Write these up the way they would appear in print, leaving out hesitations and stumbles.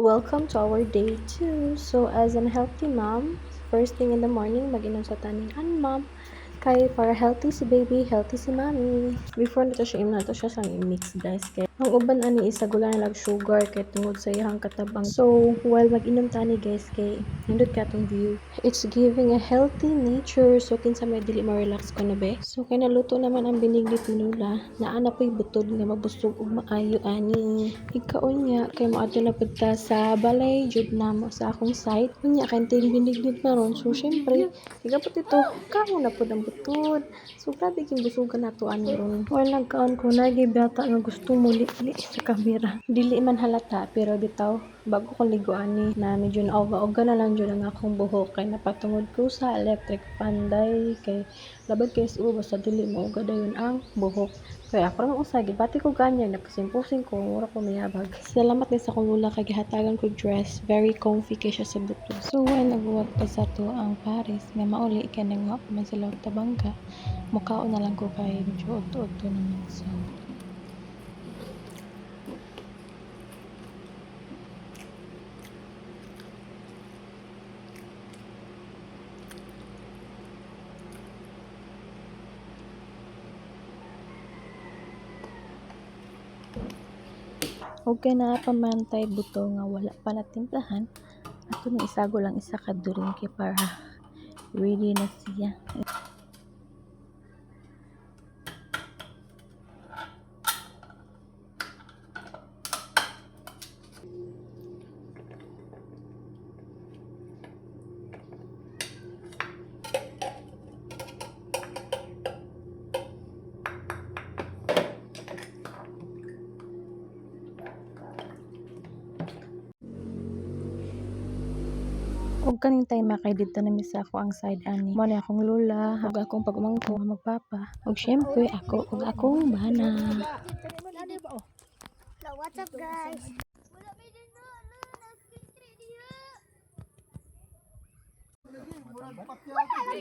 Welcome to our day 2. So, as an healthy mom, first thing in the morning, mag-inom sa taning mom. Kay para healthy si baby, healthy si mommy. Before nito siya, na to siya sa mix guys. Kay ang uban ani isa gula na lag sugar kay tungod sa iyang katabang. So, while mag-inom tani guys kay nindot ka tong view. It's giving a healthy nature. So, kinsa may dili ma-relax ko na be. So, kay naluto naman ang biniglit ni Lula. Naana po'y butod nga mabusog ug maayo ani. Ikaon niya kay moadto na pud ta sa balay jud namo sa akong site. Unya kay ting biniglit na ron. So, syempre, igapot ito, kaon na pud ang butod. So, grabe king busugan nato ani ron. While nagkaon ko nagi bata nga gusto mo li sa kamera. Dili man halata pero bitaw bago ko ligo ani na medyo naoga-oga na lang jud ang akong buhok kay napatungod ko sa electric panday kay labad kay suo basta dili mo uga dayon ang buhok. Kaya ako rin usay gibati ko ganyan napusing-pusing ko wala ko mayabag. Salamat din sa akong lula kay gihatagan ko dress very comfy kay siya sa butod. So when nagbuwag pa sa to ang Paris nga mauli kay nang wa pa man sila og tabangka mukaon na lang ko kay medyo udto-udto naman so okay na pamantay buto nga wala pa natimplahan ato na isago lang isa ka during kay para ready na siya. Og kaning time kay dito na mi sa ako ang side ani mo na akong lula ug akong pag-umangko magpapa ug syempre ako ug akong bana. What's up guys?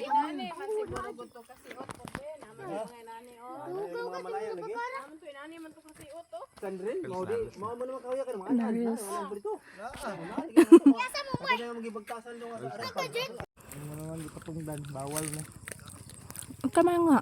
Nani, siguro buto kasi oto be, naman mga nani o. Mga malaya lagi. Naman to nani man to kasi oto. Kanrin, mau mo naman kawya ka mga anak. Wala dito. Yasa mo Ako na magibagtasan do nga sa arap. Ano naman di patungdan, bawal mo. Ug kamanga